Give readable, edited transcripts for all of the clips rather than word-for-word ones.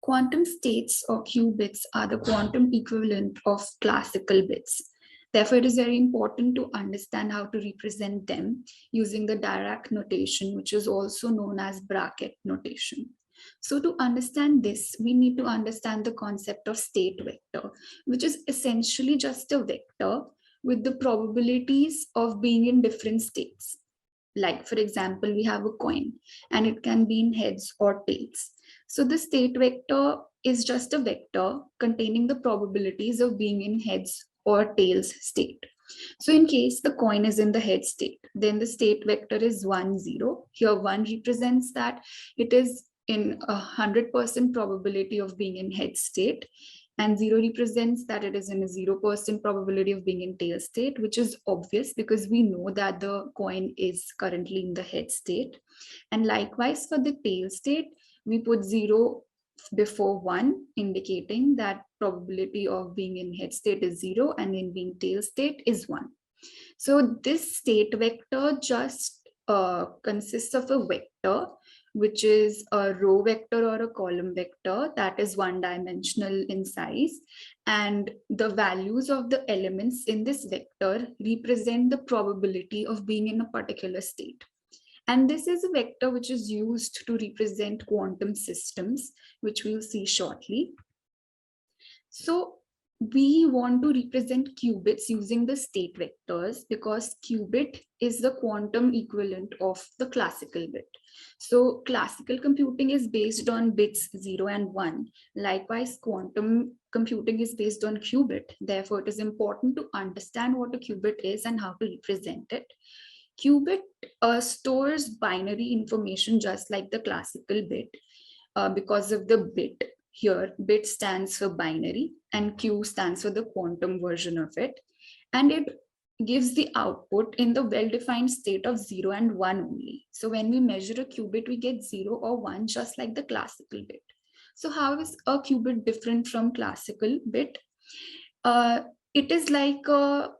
Quantum states or qubits are the quantum equivalent of classical bits. Therefore, it is very important to understand how to represent them using the Dirac notation, which is also known as bracket notation. So to understand this, we need to understand the concept of state vector, which is essentially just a vector with the probabilities of being in different states. Like, for example, we have a coin and it can be in heads or tails. So the state vector is just a vector containing the probabilities of being in heads or tails state. So in case the coin is in the head state, then the state vector is 1, 0. Here 1 represents that it is in 100% probability of being in head state, and 0 represents that it is in a 0% probability of being in tail state, which is obvious because we know that the coin is currently in the head state. And likewise for the tail state, we put 0 before 1, indicating that probability of being in head state is 0 and in being tail state is 1. So this state vector just consists of a vector, which is a row vector or a column vector that is one-dimensional in size. And the values of the elements in this vector represent the probability of being in a particular state. And this is a vector which is used to represent quantum systems, which we'll see shortly. So we want to represent qubits using the state vectors because qubit is the quantum equivalent of the classical bit. So classical computing is based on bits 0 and 1. Likewise, quantum computing is based on qubit. Therefore, it is important to understand what a qubit is and how to represent it. Qubit stores binary information just like the classical bit because of the bit. Here, bit stands for binary and Q stands for the quantum version of it. And it gives the output in the well-defined state of 0 and 1 only. So when we measure a qubit, we get 0 or 1, just like the classical bit. So how is a qubit different from classical bit? It is like a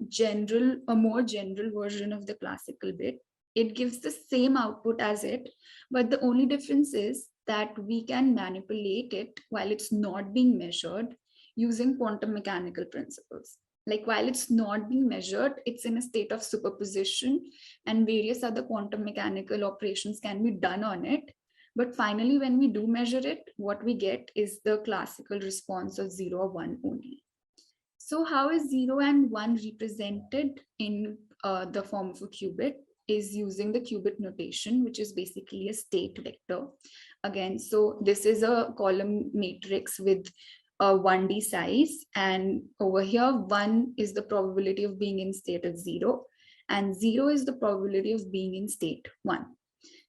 more general version of the classical bit. It gives the same output as it, but the only difference is that we can manipulate it while it's not being measured using quantum mechanical principles. Like while it's not being measured, it's in a state of superposition and various other quantum mechanical operations can be done on it. But finally, when we do measure it, what we get is the classical response of 0 or 1 only. So how is 0 and 1 represented in the form of a qubit is using the qubit notation, which is basically a state vector. Again, so this is a column matrix with a 1D size. And over here, 1 is the probability of being in state of 0. And 0 is the probability of being in state 1.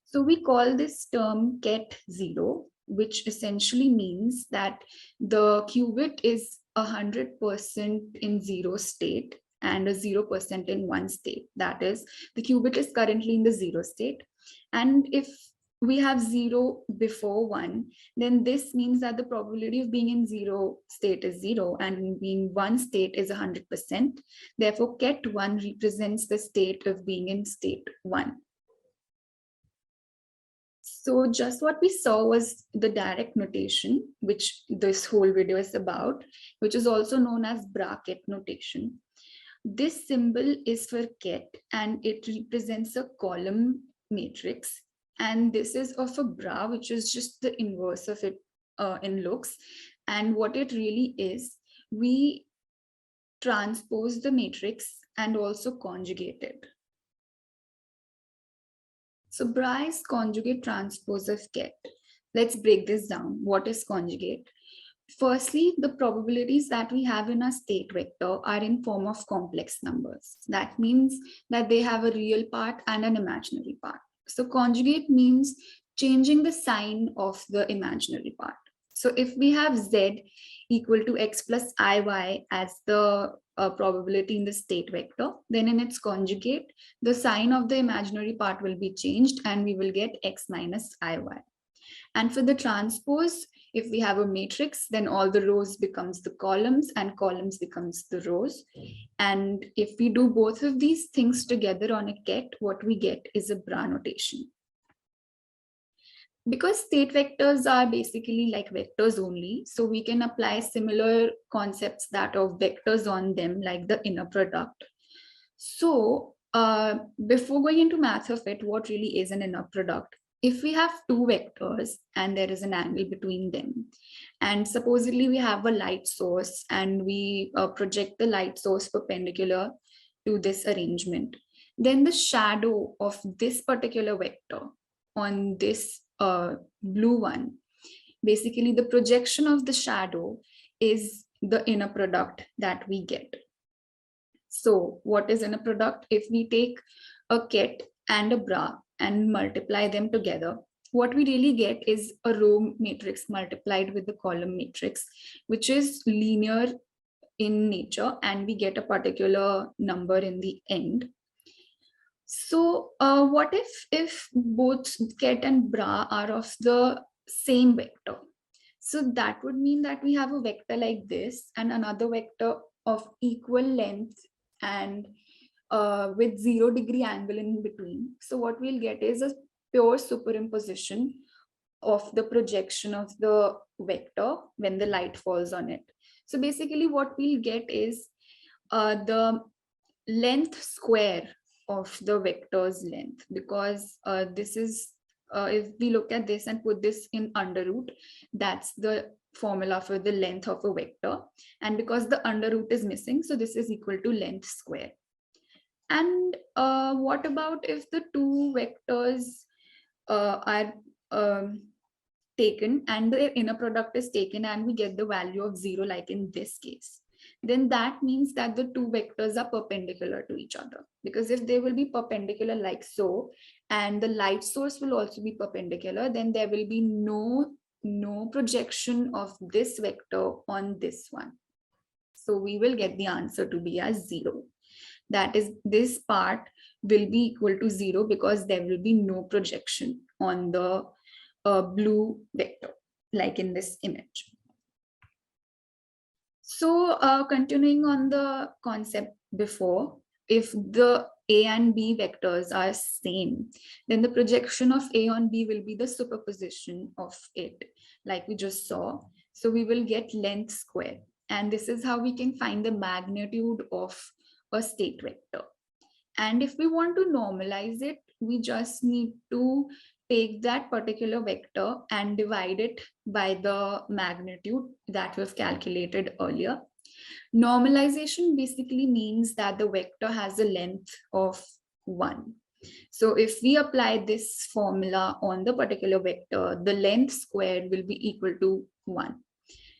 So we call this term ket 0, which essentially means that the qubit is 100% in 0 state and a 0% in 1 state. That is, the qubit is currently in the 0 state. And if we have 0 before 1, then this means that the probability of being in 0 state is 0 and in being 1 state is 100%. Therefore, ket 1 represents the state of being in state 1. So just what we saw was the Dirac notation, which this whole video is about, which is also known as bracket notation. This symbol is for ket and it represents a column matrix. And this is of a bra, which is just the inverse of it in looks. And what it really is, we transpose the matrix and also conjugate it. So bra is conjugate transpose of ket. Let's break this down. What is conjugate? Firstly, the probabilities that we have in a state vector are in form of complex numbers. That means that they have a real part and an imaginary part. So conjugate means changing the sign of the imaginary part. So if we have z equal to x plus iy as the probability in the state vector, then in its conjugate, the sign of the imaginary part will be changed and we will get x minus iy. And for the transpose, if we have a matrix, then all the rows becomes the columns and columns becomes the rows. And if we do both of these things together on a ket, what we get is a bra notation. because state vectors are basically like vectors only, so we can apply similar concepts that of vectors on them, like the inner product. So before going into math of it, what really is an inner product? If we have two vectors and there is an angle between them, and supposedly we have a light source and we project the light source perpendicular to this arrangement, then the shadow of this particular vector on this blue one, basically the projection of the shadow is the inner product that we get. So what is inner product? If we take a ket and a bra and multiply them together, what we really get is a row matrix multiplied with the column matrix, which is linear in nature, and we get a particular number in the end. So what if both ket and bra are of the same vector? So that would mean that we have a vector like this and another vector of equal length and with 0-degree angle in between. So what we'll get is a pure superimposition of the projection of the vector when the light falls on it. So basically what we'll get is the length square of the vector's length, because this is if we look at this and put this in under root, that's the formula for the length of a vector, and because the under root is missing, so this is equal to length square. And what about if the two vectors are taken and the inner product is taken and we get the value of 0, like in this case? Then that means that the two vectors are perpendicular to each other, because if they will be perpendicular like so, and the light source will also be perpendicular, then there will be no projection of this vector on this one. So we will get the answer to be as 0. That is, this part will be equal to 0 because there will be no projection on the blue vector, like in this image. So continuing on the concept before, if the A and B vectors are same, then the projection of A on B will be the superposition of it, like we just saw. So we will get length square. And this is how we can find the magnitude of a state vector. And if we want to normalize it, we just need to take that particular vector and divide it by the magnitude that we've calculated earlier. Normalization basically means that the vector has a length of 1. So if we apply this formula on the particular vector, the length squared will be equal to 1,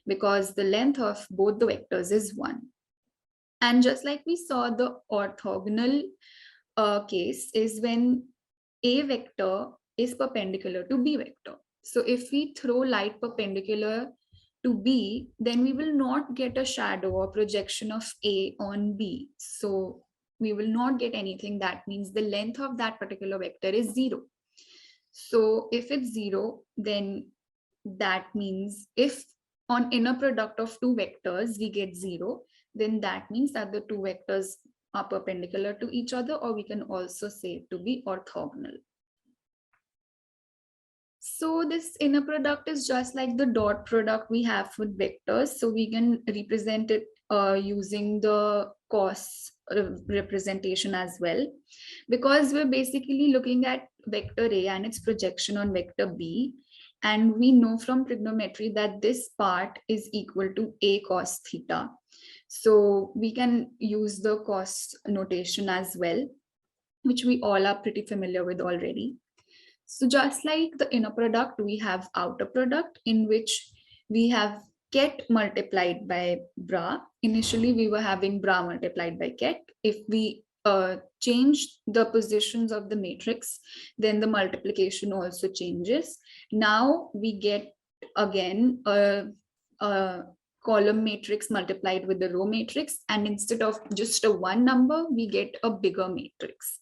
because the length of both the vectors is 1. And just like we saw, the orthogonal case is when A vector is perpendicular to B vector. So if we throw light perpendicular to B, then we will not get a shadow or projection of A on B. So we will not get anything. That means the length of that particular vector is 0. So if it's 0, then that means if on inner product of two vectors we get 0, then that means that the two vectors are perpendicular to each other, or we can also say it to be orthogonal. So this inner product is just like the dot product we have with vectors. So we can represent it using the cos representation as well, because we're basically looking at vector A and its projection on vector B. And we know from trigonometry that this part is equal to A cos theta. So we can use the cos notation as well, which we all are pretty familiar with already. So just like the inner product, we have outer product, in which we have ket multiplied by bra. Initially, we were having bra multiplied by ket. If we change the positions of the matrix, then the multiplication also changes. Now we get again a column matrix multiplied with the row matrix, and instead of just a one number, we get a bigger matrix.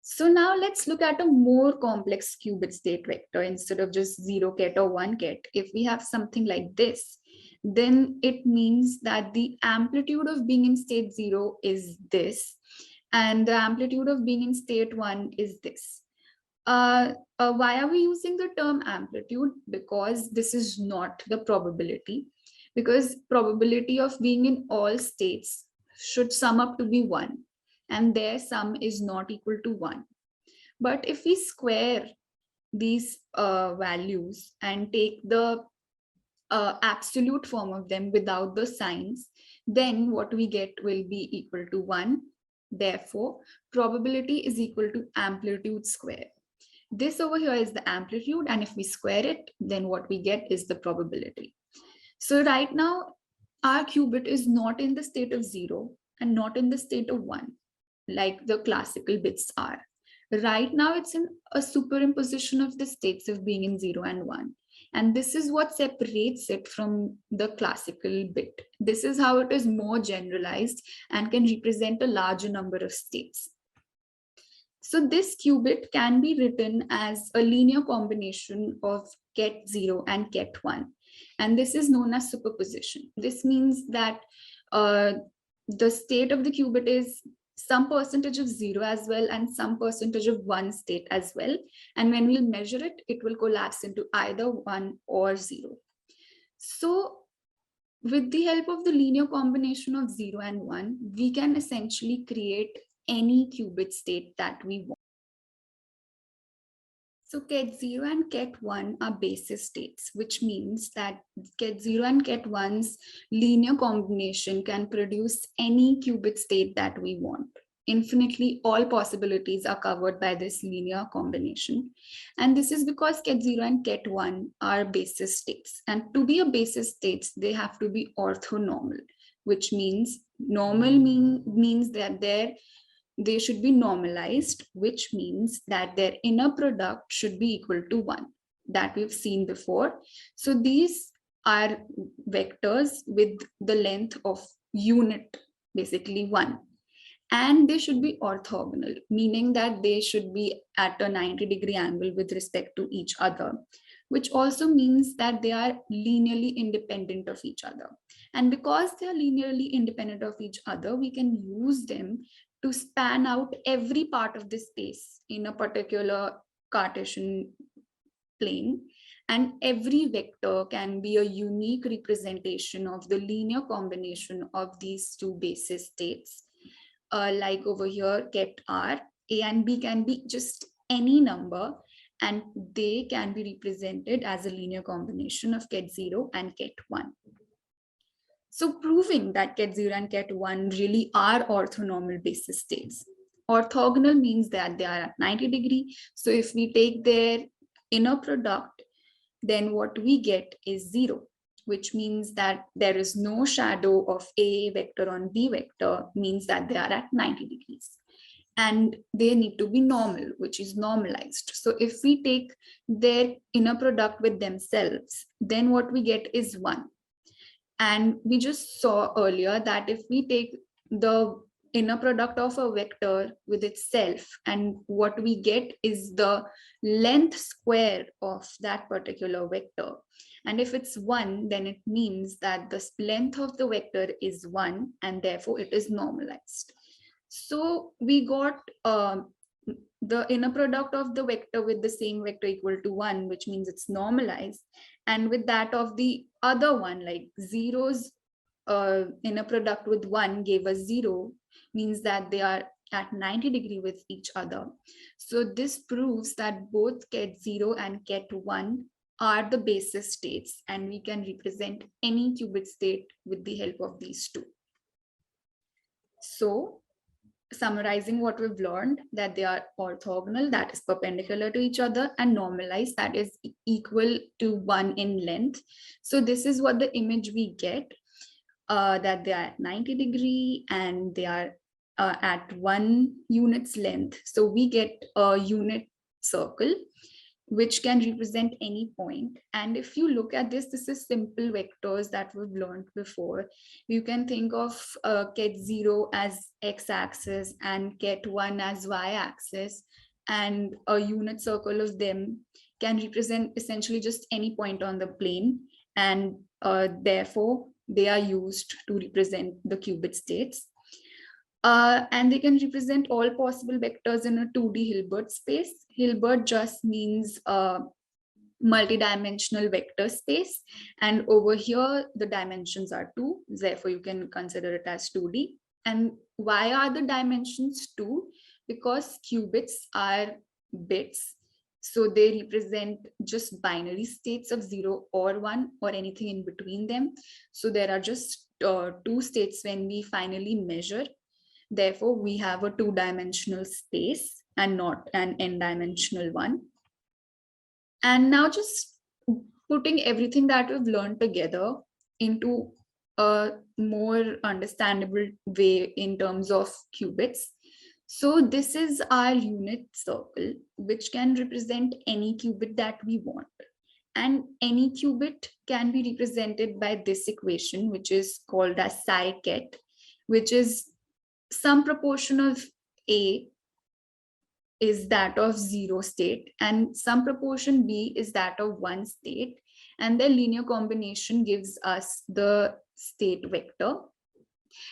So now let's look at a more complex qubit state vector instead of just 0 ket or 1 ket. If we have something like this, then it means that the amplitude of being in state 0 is this, and the amplitude of being in state 1 is this. Why are we using the term amplitude? Because this is not the probability, because probability of being in all states should sum up to be 1, and their sum is not equal to 1. But if we square these values and take the absolute form of them without the signs, then what we get will be equal to 1. Therefore, probability is equal to amplitude square. This over here is the amplitude, and if we square it, then what we get is the probability. So right now, our qubit is not in the state of 0 and not in the state of 1, like the classical bits are. Right now, it's in a superimposition of the states of being in 0 and 1. And this is what separates it from the classical bit. This is how it is more generalized and can represent a larger number of states. So this qubit can be written as a linear combination of ket 0 and ket 1. And this is known as superposition. This means that the state of the qubit is some percentage of 0 as well and some percentage of 1 state as well. And when we'll measure it, it will collapse into either 1 or 0. So with the help of the linear combination of 0 and 1, we can essentially create any qubit state that we want. So ket 0 and ket 1 are basis states, which means that ket 0 and ket 1's linear combination can produce any qubit state that we want. Infinitely, all possibilities are covered by this linear combination. And this is because ket 0 and ket 1 are basis states. And to be a basis states, they have to be orthonormal, which means normal means that they should be normalized, which means that their inner product should be equal to 1, that we've seen before. So these are vectors with the length of unit, basically 1. And they should be orthogonal, meaning that they should be at a 90-degree angle with respect to each other, which also means that they are linearly independent of each other. And because they are linearly independent of each other, we can use them to span out every part of the space in a particular Cartesian plane. And every vector can be a unique representation of the linear combination of these two basis states. Like over here, ket r, a and b can be just any number, and they can be represented as a linear combination of ket 0 and ket 1. So proving that ket 0 and ket 1 really are orthonormal basis states. Orthogonal means that they are at 90 degree. So if we take their inner product, then what we get is 0, which means that there is no shadow of A vector on B vector, means that they are at 90 degrees. And they need to be normal, which is normalized. So if we take their inner product with themselves, then what we get is 1. And we just saw earlier that if we take the inner product of a vector with itself, and what we get is the length square of that particular vector. And if it's 1, then it means that the length of the vector is 1, and therefore it is normalized. So we got the inner product of the vector with the same vector equal to 1, which means it's normalized. And with that of the other one, like 0's inner product with 1 gave us 0, means that they are at 90 degree with each other. So this proves that both ket 0 and ket 1 are the basis states, and we can represent any qubit state with the help of these two. So summarizing what we've learned, that they are orthogonal, that is perpendicular to each other, and normalized, that is equal to 1 in length. So this is what the image we get, that they are at 90 degree and they are at 1 unit's length. So we get a unit circle which can represent any point. And if you look at this is simple vectors that we've learned before. You can think of ket 0 as x-axis and ket 1 as y-axis, and a unit circle of them can represent essentially just any point on the plane, and therefore they are used to represent the qubit states. And they can represent all possible vectors in a 2D Hilbert space. Hilbert just means multi-dimensional vector space, and over here the dimensions are 2, therefore you can consider it as 2D. And why are the dimensions 2? Because qubits are bits, so they represent just binary states of 0 or 1 or anything in between them. So there are just 2 states when we finally measure. Therefore we have a 2-dimensional space and not an n-dimensional one. And now just putting everything that we've learned together into a more understandable way in terms of qubits. So this is our unit circle, which can represent any qubit that we want. And any qubit can be represented by this equation, which is called as psi ket, which is some proportion of A is that of 0 state and some proportion B is that of 1 state, and the linear combination gives us the state vector.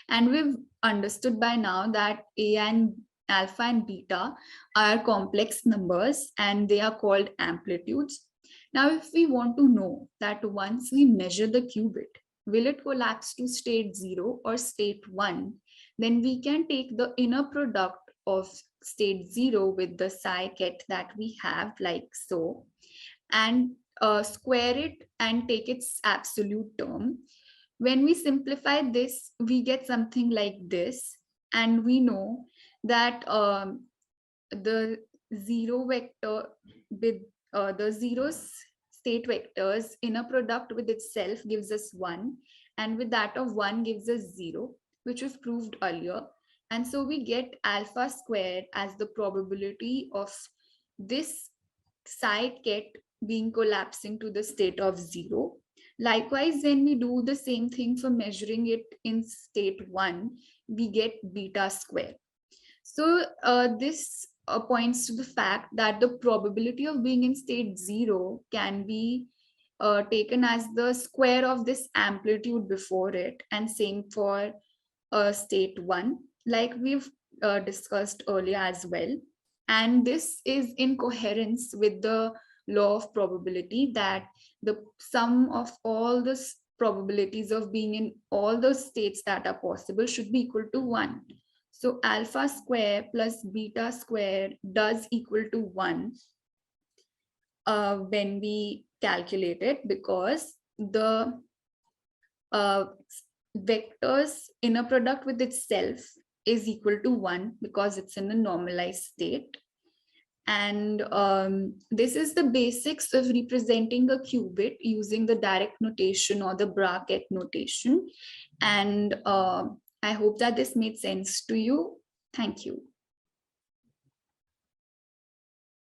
And we've understood by now that A and alpha and beta are complex numbers and they are called amplitudes. Now, if we want to know that once we measure the qubit, will it collapse to state 0 or state 1, then we can take the inner product of state 0 with the psi ket that we have, like so, and square it and take its absolute term. When we simplify this, we get something like this, and we know that the 0 vector with the 0 state vectors inner product with itself gives us 1, and with that of 1 gives us 0, which was proved earlier. And so we get alpha squared as the probability of this psi ket being collapsing to the state of 0. Likewise, when we do the same thing for measuring it in state 1, we get beta square. So this points to the fact that the probability of being in state 0 can be taken as the square of this amplitude before it, and same for state 1, like we've discussed earlier as well. And this is in coherence with the law of probability, that the sum of all the probabilities of being in all the states that are possible should be equal to 1. So alpha square plus beta square does equal to 1 when we calculate it, because the vectors inner product with itself is equal to 1 because it's in a normalized state. And this is the basics of representing a qubit using the direct notation or the bracket notation. And I hope that this made sense to you. Thank you.